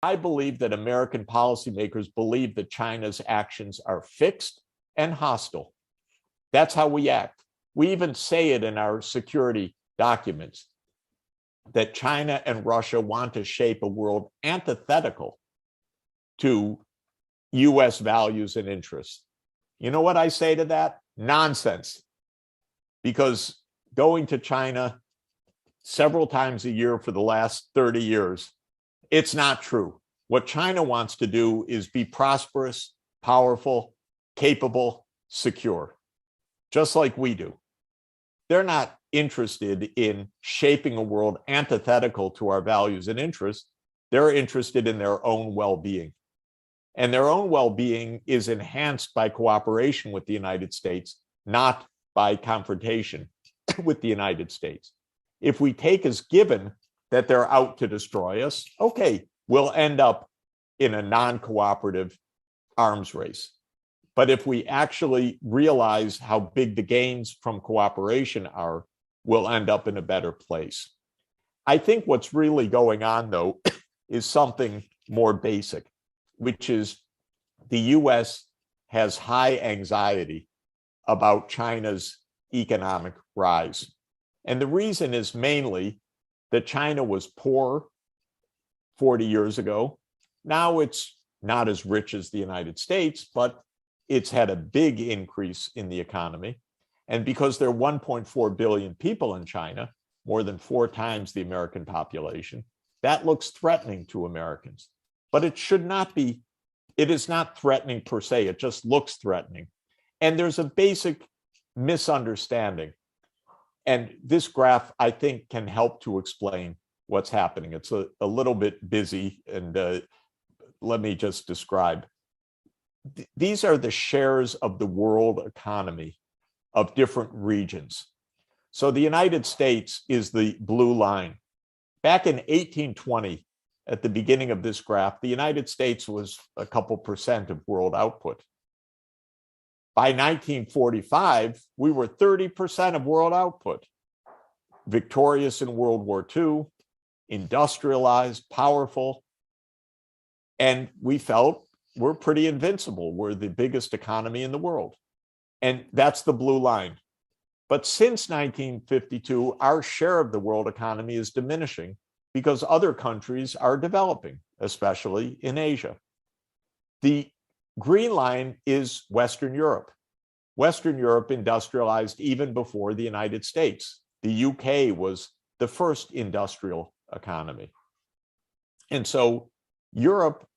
I believe that American policymakers believe that China's actions are fixed and hostile. That's how we act. We even say it in our security documents that China and Russia want to shape a world antithetical to US values and interests. You know what I say to that? Nonsense. Because going to China several times a year for the last 30 years, it's not true. What China wants to do is be prosperous, powerful, capable, secure, just like we do. They're not interested in shaping a world antithetical to our values and interests. They're interested in their own well-being. And their own well-being is enhanced by cooperation with the United States, not by confrontation with the United States. If we take as given that they're out to destroy us, okay, we'll end up in a non-cooperative arms race. But if we actually realize how big the gains from cooperation are, we'll end up in a better place. I think what's really going on, though, is something more basic, which is the US has high anxiety about China's economic rise. And the reason is mainly that China was poor 40 years ago. Now it's not as rich as the United States, but it's had a big increase in the economy. And because there are 1.4 billion people in China, more than 4 times the American population, that looks threatening to Americans. But it should not be, it is not threatening per se, it just looks threatening. And there's a basic misunderstanding. And this graph, I think, can help to explain what's happening. It's a little bit busy, and let me just describe. These are the shares of the world economy of different regions. So the United States is the blue line. Back in 1820, at the beginning of this graph, the United States was a couple percent of world output. By 1945, we were 30% of world output. Victorious in World War II, industrialized, powerful, and we felt we're pretty invincible. We're the biggest economy in the world. And that's the blue line. But since 1952, our share of the world economy is diminishing because other countries are developing, especially in Asia. The green line is Western Europe. Western Europe industrialized even before the United States. The UK was the first industrial economy. And so Europe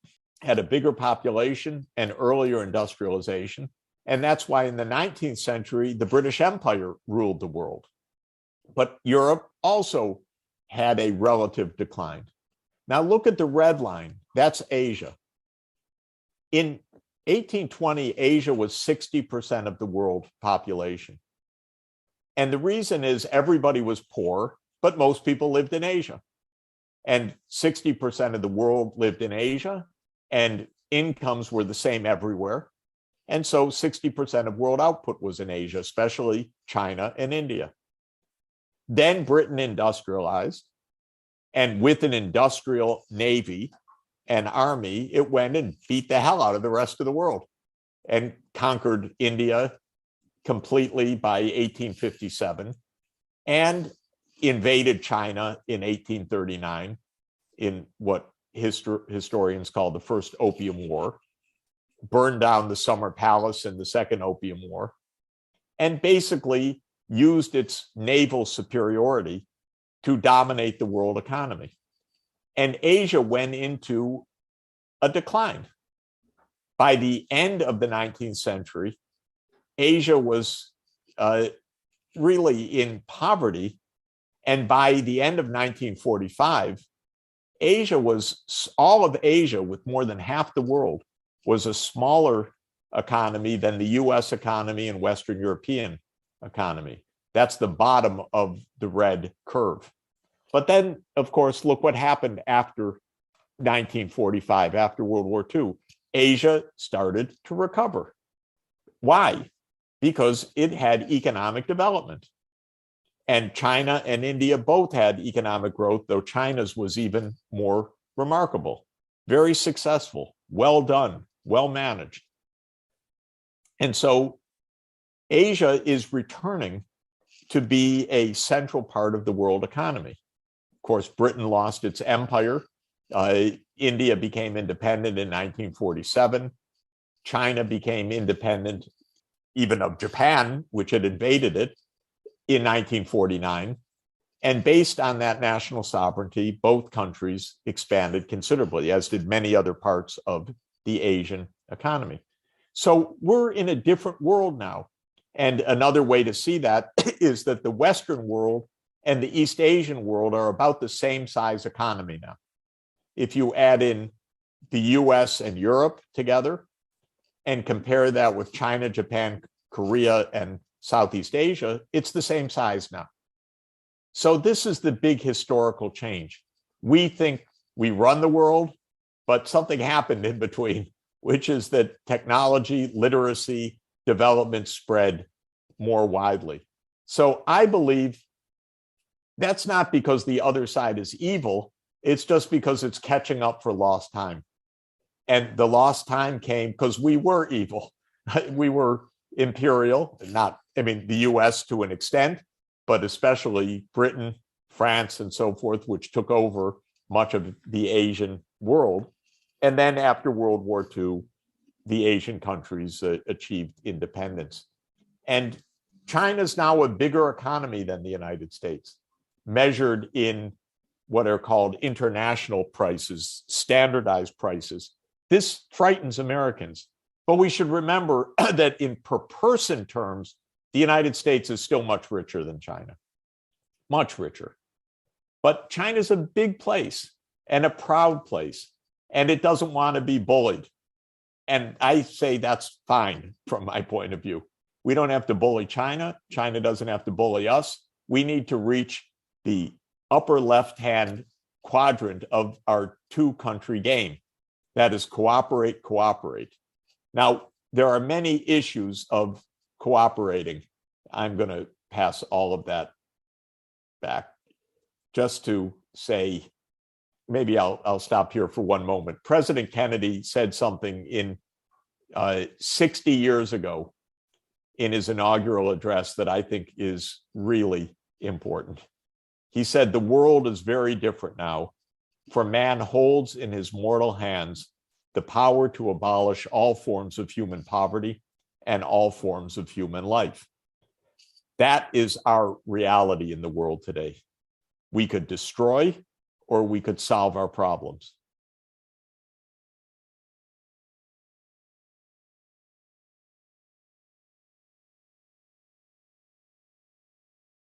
had a bigger population and earlier industrialization. And that's why in the 19th century, the British Empire ruled the world. But Europe also had a relative decline. Now look at the red line, that's Asia. In 1820, Asia was 60% of the world population. And the reason is everybody was poor, but most people lived in Asia. And 60% of the world lived in Asia, and incomes were the same everywhere. And so 60% of world output was in Asia, especially China and India. Then Britain industrialized, and with an industrial navy and army, it went and beat the hell out of the rest of the world and conquered India completely by 1857 and invaded China in 1839 in what historians call the First Opium War, burned down the Summer Palace in the Second Opium War, and basically used its naval superiority to dominate the world economy. And Asia went into a decline. By the end of the 19th century, Asia was really in poverty. And by the end of 1945, all of Asia, with more than half the world, was a smaller economy than the US economy and Western European economy. That's the bottom of the red curve. But then, of course, look what happened after 1945, after World War II. Asia started to recover. Why? Because it had economic development. And China and India both had economic growth, though China's was even more remarkable. very successful, well done, well managed. And so Asia is returning to be a central part of the world economy. Of course, Britain lost its empire. India became independent in 1947. China became independent even of Japan, which had invaded it, in 1949. And based on that national sovereignty, both countries expanded considerably, as did many other parts of the Asian economy. So we're in a different world now. And another way to see that is that the Western world and the East Asian world are about the same size economy now. If you add in the US and Europe together and compare that with China, Japan, Korea, and Southeast Asia, it's the same size now. So this is the big historical change. We think we run the world, but something happened in between, which is that technology, literacy, development spread more widely. So I believe that's not because the other side is evil. It's just because it's catching up for lost time. And the lost time came because we were evil. We were imperial, the US to an extent, but especially Britain, France, and so forth, which took over much of the Asian world. And then after World War II, the Asian countries achieved independence. And China's now a bigger economy than the United States, measured in what are called international prices, standardized prices. This frightens Americans. But we should remember that in per person terms, the United States is still much richer than China, much richer. But China's a big place and a proud place, and it doesn't want to be bullied. And I say that's fine from my point of view. We don't have to bully China. China doesn't have to bully us. We need to reach the upper left-hand quadrant of our two-country game. That is cooperate, cooperate. Now, there are many issues of cooperating. I'm going to pass all of that back just to say, maybe I'll stop here for one moment. President Kennedy said something in 60 years ago in his inaugural address that I think is really important. He said, "The world is very different now, for man holds in his mortal hands the power to abolish all forms of human poverty and all forms of human life." That is our reality in the world today. We could destroy or we could solve our problems.